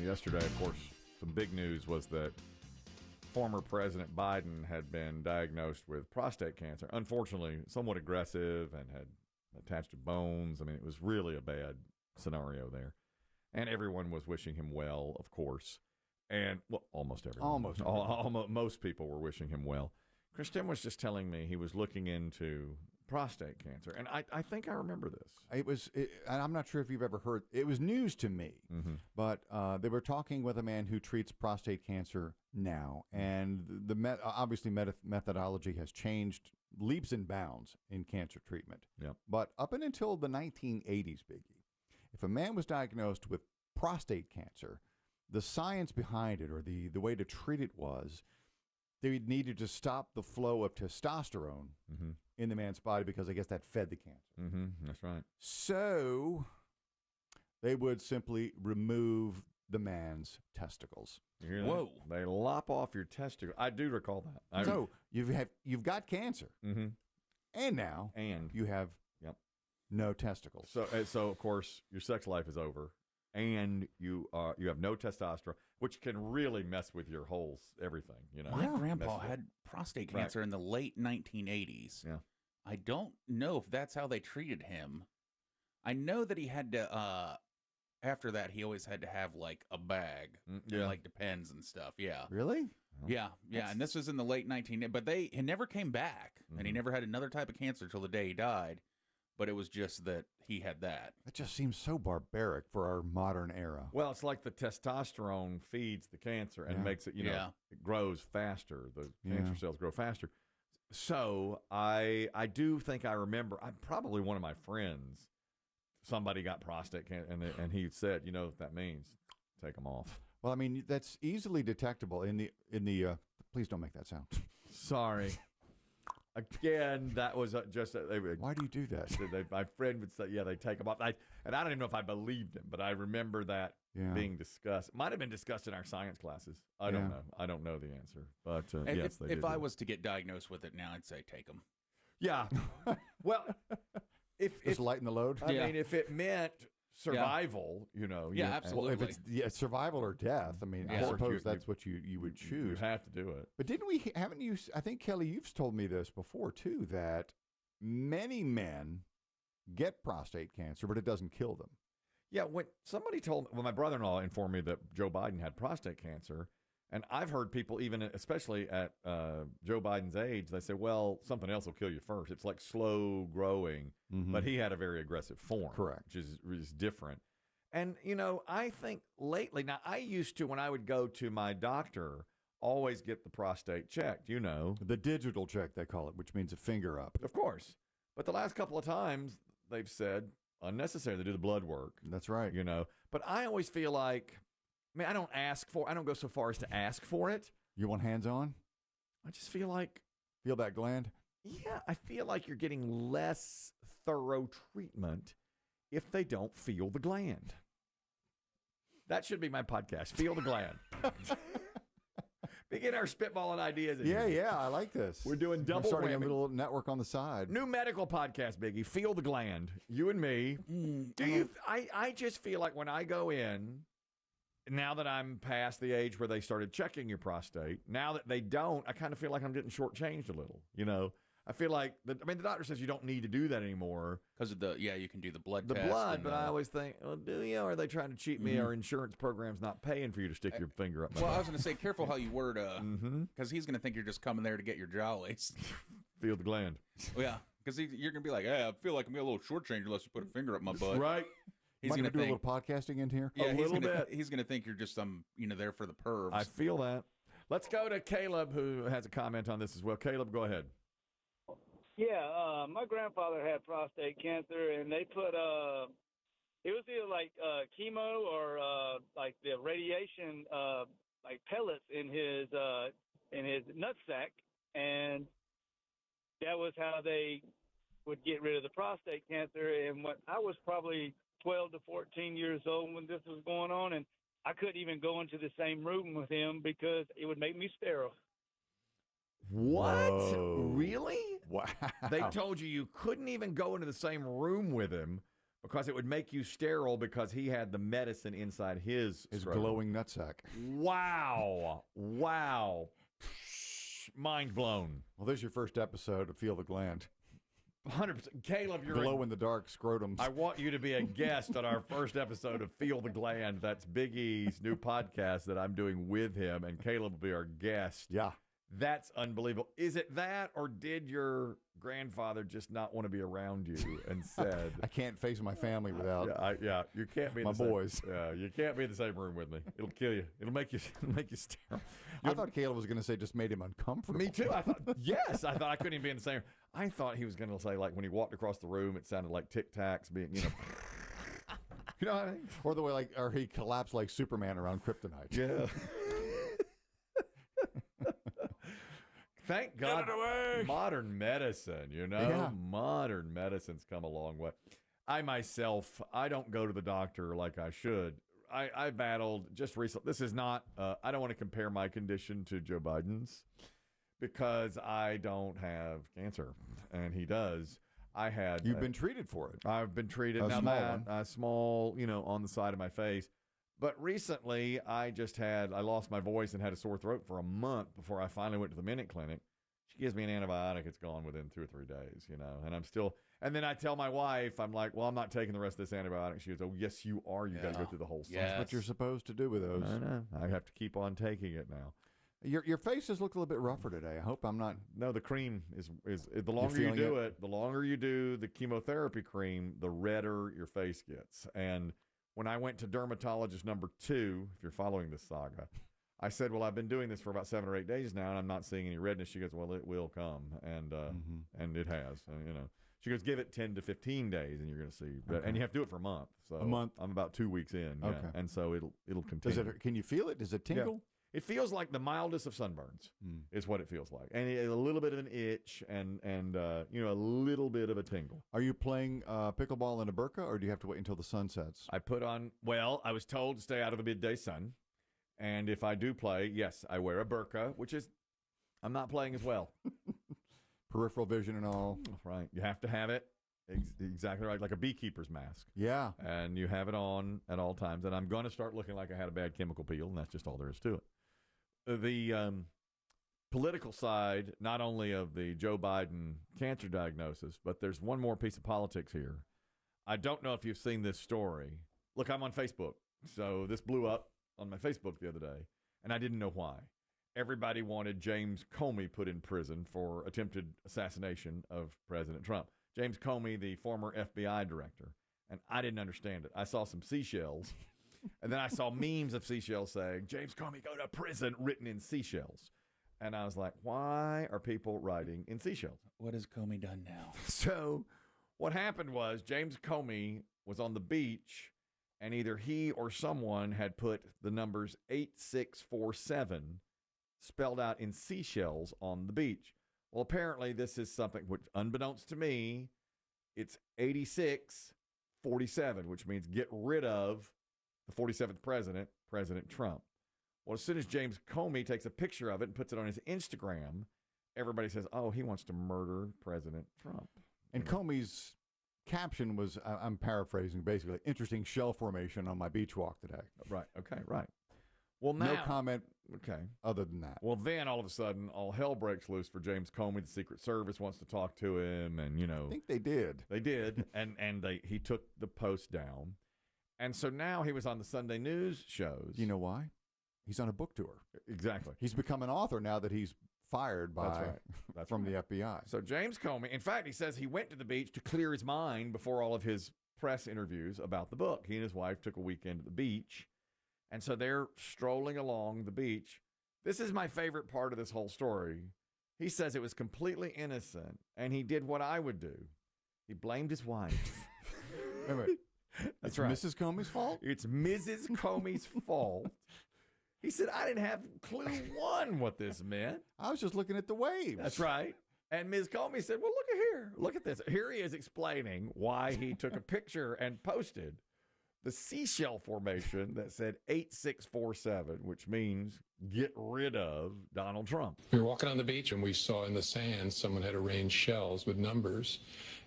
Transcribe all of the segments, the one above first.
Yesterday, of course, some big news was that former President Biden had been diagnosed with prostate cancer. Unfortunately, somewhat aggressive and had attached to bones. I mean, it was really a bad scenario there. And everyone was wishing him well, of course. And, well, almost everyone. Most people were wishing him well. Kristen was just telling me he was looking into prostate cancer. And I think I remember this. And I'm not sure if you've ever heard. It was news to me. Mm-hmm. But they were talking with a man who treats prostate cancer now. And obviously methodology has changed leaps and bounds in cancer treatment. Yep. But up until the 1980s, Biggie, if a man was diagnosed with prostate cancer, the science behind it, or the way to treat it, was they needed to stop the flow of testosterone in the man's body, because I guess that fed the cancer. Mm-hmm. That's right. So they would simply remove the man's testicles. Whoa! They lop off your testicles. I do recall that. So you've got cancer, and now you have no testicles. So of course your sex life is over. And you have no testosterone, which can really mess with your whole everything. You know, my grandpa had prostate cancer in the late 1980s. Yeah, I don't know if that's how they treated him. I know that he had to. After that, he always had to have like a bag, and, like Depends and stuff. Yeah, really? Yeah. And this was in the late 1980s. But he never came back, and he never had another type of cancer till the day he died. But it was just that he had that. It just seems so barbaric for our modern era. Well, it's like the testosterone feeds the cancer and makes it, it grows faster. The cancer cells grow faster. So I do think I remember, probably one of my friends, somebody got prostate cancer, and he said, you know what that means? Take them off. Well, I mean, that's easily detectable in the please don't make that sound. Sorry. Again, that was just... Why do you do that? My friend would say, they take them off. And I don't even know if I believed him, but I remember that being discussed. It might have been discussed in our science classes. I don't know. I don't know the answer. But yes, they did. If I was to get diagnosed with it now, I'd say take them. Yeah. Well, if lighten the load? I mean, if it meant... survival, absolutely. Well, if it's survival or death, I mean, I suppose that's what you would choose. You have to do it. But haven't you, I think, Kelly, you've told me this before, too, that many men get prostate cancer, but it doesn't kill them. Yeah, when somebody my brother-in-law informed me that Joe Biden had prostate cancer, and I've heard people, even especially at Joe Biden's age, they say, well, something else will kill you first. It's like slow growing, but he had a very aggressive form. Correct. Which is different. And, I think lately, now I used to, when I would go to my doctor, always get the prostate checked, The digital check, they call it, which means a finger up. Of course. But the last couple of times, they've said unnecessary. They do the blood work. That's right. But I always feel like, I don't go so far as to ask for it. You want hands-on? I just feel like... Feel that gland? Yeah, I feel like you're getting less thorough treatment if they don't feel the gland. That should be my podcast, Feel the Gland. Begin our spitballing ideas. Yeah, I like this. We're doing double starting whammy. A little network on the side. New medical podcast, Biggie. Feel the Gland. You and me. I just feel like when I go in... Now that I'm past the age where they started checking your prostate, now that they don't, I kind of feel like I'm getting shortchanged a little. I feel like, the doctor says you don't need to do that anymore. Because of you can do the blood test. The blood, but I always think, well, do you? Or are they trying to cheat me? Our insurance program's not paying for you to stick your finger up my I was going to say, careful how you word, because he's going to think you're just coming there to get your jollies. Feel the gland. Well, yeah, because you're going to be like, hey, I feel like I'm a little shortchanged unless you put a finger up my butt. Right. He's going to do a little podcasting in here. Yeah, a little bit. He's going to think you're just there for the pervs. I feel that. Let's go to Caleb, who has a comment on this as well. Caleb, go ahead. Yeah, my grandfather had prostate cancer, and they put it was either like chemo or like the radiation like pellets in his nutsack, and that was how they would get rid of the prostate cancer. And when I was probably 12 to 14 years old when this was going on, and I couldn't even go into the same room with him because it would make me sterile. What? Whoa. Really? Wow. They told you couldn't even go into the same room with him because it would make you sterile because he had the medicine inside his scrotum. glowing nutsack. Wow. Mind blown. Well, there's your first episode of Feel the Gland. 100%. Caleb, you're glow in the dark scrotums. I want you to be a guest on our first episode of Feel the Gland. That's Biggie's new podcast that I'm doing with him, and Caleb will be our guest. Yeah. That's unbelievable. Is it that, or did your grandfather just not want to be around you and said, I can't face my family without you can't be in my the same, boys. Yeah, you can't be in the same room with me. It'll kill you. It'll make you sterile. I thought Caleb was going to say just made him uncomfortable. Me too. I thought, yes, I thought I couldn't even be in the same room. I thought he was going to say, like, when he walked across the room, it sounded like Tic Tacs being, you know. You know what I mean? Or the way, or he collapsed like Superman around kryptonite. Yeah. Thank God. Get it away. Modern medicine, Yeah. Modern medicine's come a long way. I myself, I don't go to the doctor like I should. I battled just recently. This is not, I don't want to compare my condition to Joe Biden's because I don't have cancer and he does. You've been treated for it. I've been treated. A now small that, one. a small, on the side of my face. But recently, I lost my voice and had a sore throat for a month before I finally went to the Minute Clinic. She gives me an antibiotic. It's gone within 2 or 3 days, and I'm still, and then I tell my wife, I'm like, well, I'm not taking the rest of this antibiotic. She goes, oh, yes, you are. You got to go through the whole stuff. That's what you're supposed to do with those. I know. I have to keep on taking it now. Your face has looked a little bit rougher today. I hope I'm not. No, the cream is the longer you do it, the longer you do the chemotherapy cream, the redder your face gets. And when I went to dermatologist number 2, if you're following this saga, I said, well, I've been doing this for about 7 or 8 days now, and I'm not seeing any redness. She goes, well, it will come, and it has. She goes, give it 10 to 15 days, and you're going to see. Okay. And you have to do it for a month. So a month. I'm about 2 weeks in. Yeah, Okay. and so it'll continue. Can you feel it? Does it tingle? It feels like the mildest of sunburns is what it feels like. And a little bit of an itch and a little bit of a tingle. Are you playing pickleball in a burqa, or do you have to wait until the sun sets? I I was told to stay out of the midday sun. And if I do play, yes, I wear a burqa, which is, I'm not playing as well. Peripheral vision and all. Right. You have to have it. Exactly right. Like a beekeeper's mask. Yeah. And you have it on at all times. And I'm going to start looking like I had a bad chemical peel, and that's just all there is to it. The political side, not only of the Joe Biden cancer diagnosis, but there's one more piece of politics here. I don't know if you've seen this story. Look, I'm on Facebook. So this blew up on my Facebook the other day, and I didn't know why. Everybody wanted James Comey put in prison for attempted assassination of President Trump. James Comey, the former FBI director, and I didn't understand it. I saw some seashells, and then I saw memes of seashells saying, James Comey, go to prison, written in seashells. And I was like, why are people writing in seashells? What has Comey done now? So what happened was James Comey was on the beach, and either he or someone had put the numbers 8647 spelled out in seashells on the beach. Well, apparently this is something which, unbeknownst to me, it's 8647, which means get rid of the 47th president, President Trump. Well, as soon as James Comey takes a picture of it and puts it on his Instagram, everybody says, oh, he wants to murder President Trump. And Comey's caption was, I'm paraphrasing, basically, interesting shell formation on my beach walk today. Right. Okay. Right. Well, now, no comment. Okay. Other than that. Well, then all of a sudden, all hell breaks loose for James Comey. The Secret Service wants to talk to him, and I think they did. They did, and he took the post down, and so now he was on the Sunday news shows. You know why? He's on a book tour. Exactly. He's become an author now that he's fired from the FBI. So James Comey, in fact, he says he went to the beach to clear his mind before all of his press interviews about the book. He and his wife took a weekend at the beach, and so they're strolling along the beach. This is my favorite part of this whole story. He says it was completely innocent, and he did what I would do. He blamed his wife. Wait. That's it's right. Mrs. Comey's fault? It's Mrs. Comey's fault. He said, I didn't have clue one what this meant. I was just looking at the waves. That's right. And Ms. Comey said, well, look at here. Look at this. Here he is explaining why he took a picture and posted the seashell formation that said 8647, which means get rid of Donald Trump. We were walking on the beach and we saw in the sand someone had arranged shells with numbers.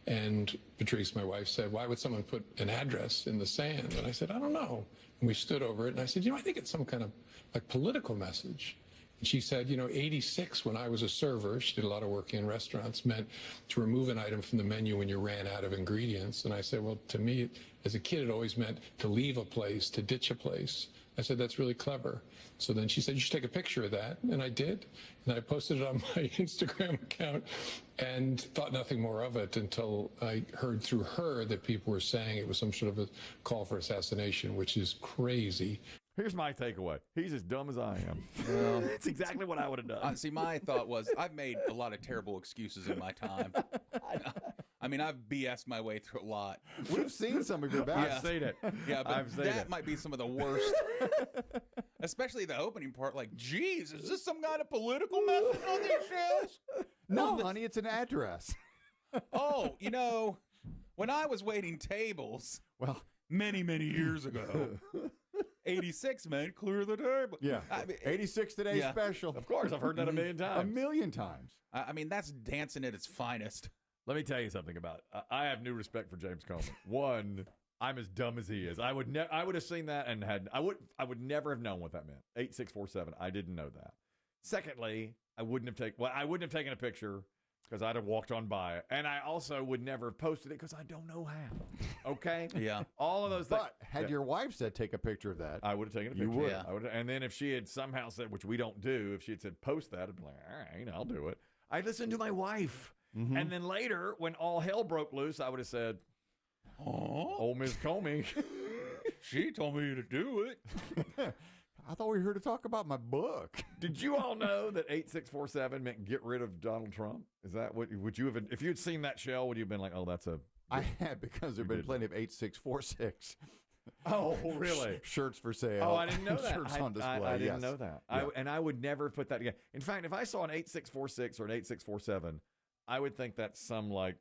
And Patrice, my wife, said, why would someone put an address in the sand? And I said, I don't know. And we stood over it and I said, I think it's some kind of like political message. And she said, 86, when I was a server, she did a lot of work in restaurants, meant to remove an item from the menu when you ran out of ingredients. And I said, well, to me, as a kid, it always meant to leave a place, to ditch a place. I said, that's really clever. So then she said, you should take a picture of that. And I did. And I posted it on my Instagram account and thought nothing more of it until I heard through her that people were saying it was some sort of a call for assassination, which is crazy. Here's my takeaway. He's as dumb as I am. Well, it's exactly what I would have done. See, my thought was I've made a lot of terrible excuses in my time. I mean, I've BS'd my way through a lot. We've seen some of your bad. I've seen it. Yeah, but I've seen that might be some of the worst. Especially the opening part. Like, geez, is this some kind of political message on these shows? No, honey, it's an address. Oh, when I was waiting tables many, many years ago, 86 men clear the table. Yeah. 86 today special. Of course, I've heard that a million times. A million times. I mean, that's dancing at its finest. Let me tell you something about it. I have new respect for James Comey. One, I'm as dumb as he is. I would have seen that and I would never have known what that meant. 8647. I didn't know that. Secondly, I wouldn't have taken a picture because I'd have walked on by it. And I also would never have posted it because I don't know how. Okay? Yeah. All of those things. But had your wife said take a picture of that, I would have taken a picture. You would. Yeah. I would. And then if she had somehow said, which we don't do, if she had said post that, I'd be like, all right, I'll do it. I listened to my wife. Mm-hmm. And then later, when all hell broke loose, I would have said, oh, Ms. Comey, she told me to do it. I thought we were here to talk about my book. Did you all know that 8647 meant get rid of Donald Trump? Is that what, would you have, if you'd seen that shell, would you have been like, oh, that's a... I had, because there have been plenty of 8646. Oh, really? Shirts for sale. Oh, I didn't know that. Shirts on display. I didn't know that. Yeah. And I would never put that again. In fact, if I saw an 8646 or an 8647, I would think that's some like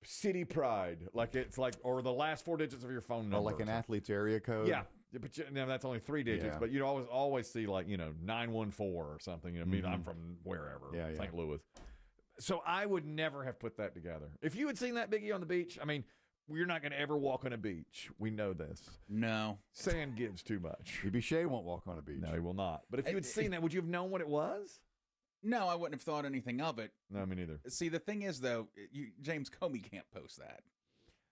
city pride, like it's like, or the last four digits of your phone number, like an athlete's area code. Yeah, but that's only 3 digits. Yeah. But you'd always see like 914 or something. I'm from wherever, St. Louis. So I would never have put that together. If you had seen that Biggie on the beach, I mean, we're not going to ever walk on a beach. We know this. No, sand gives too much. BB Shea won't walk on a beach. No, he will not. But if you had seen that, would you have known what it was? No, I wouldn't have thought anything of it. No, me neither. See, the thing is, though, James Comey can't post that.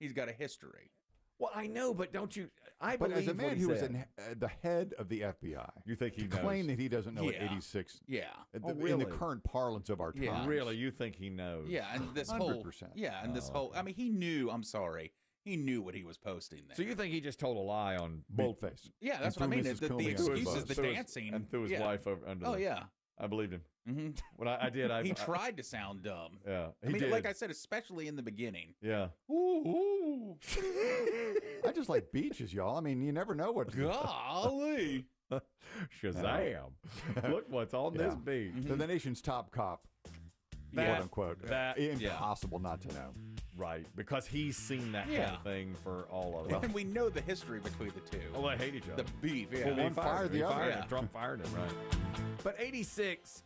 He's got a history. Well, I know, but don't you? But as a man who was the head of the FBI, you think he knows? Claim that he doesn't know what 86? Yeah. In the current parlance of our time. Yeah. Really, you think he knows? Yeah, and this 100%. whole. Yeah, and this whole. I mean, he knew. I'm sorry. He knew what he was posting there. So you think he just told a lie on boldface? Yeah, that's what I mean. The excuses, the dancing, and threw his wife under. Oh yeah. I believed him. Mm-hmm. When I did, he tried to sound dumb. Yeah, I mean, like I said, especially in the beginning. Yeah. Ooh. I just like beaches, y'all. I mean, you never know what. Golly. Shazam! Look what's on this beach. So the nation's top cop, quote unquote. Impossible not to know. Right, because he's seen that kind of thing for all of us. And we know the history between the two. Oh, they hate each other. The beef, Well, one fired the other. Yeah. Trump fired him, right. But 86,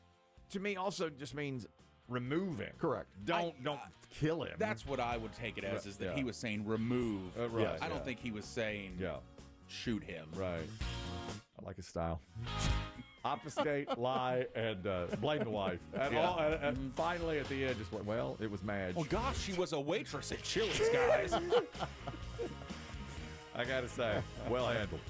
to me, also just means remove him. Correct. Don't kill him. That's what I would take it as, is that he was saying remove. Right. I don't think he was saying shoot him. Right. I like his style. Obfuscate, lie, and blame the wife. And finally, at the end, just went, well, it was Madge. Oh, gosh, she was a waitress at Chili's, guys. I got to say, well handled.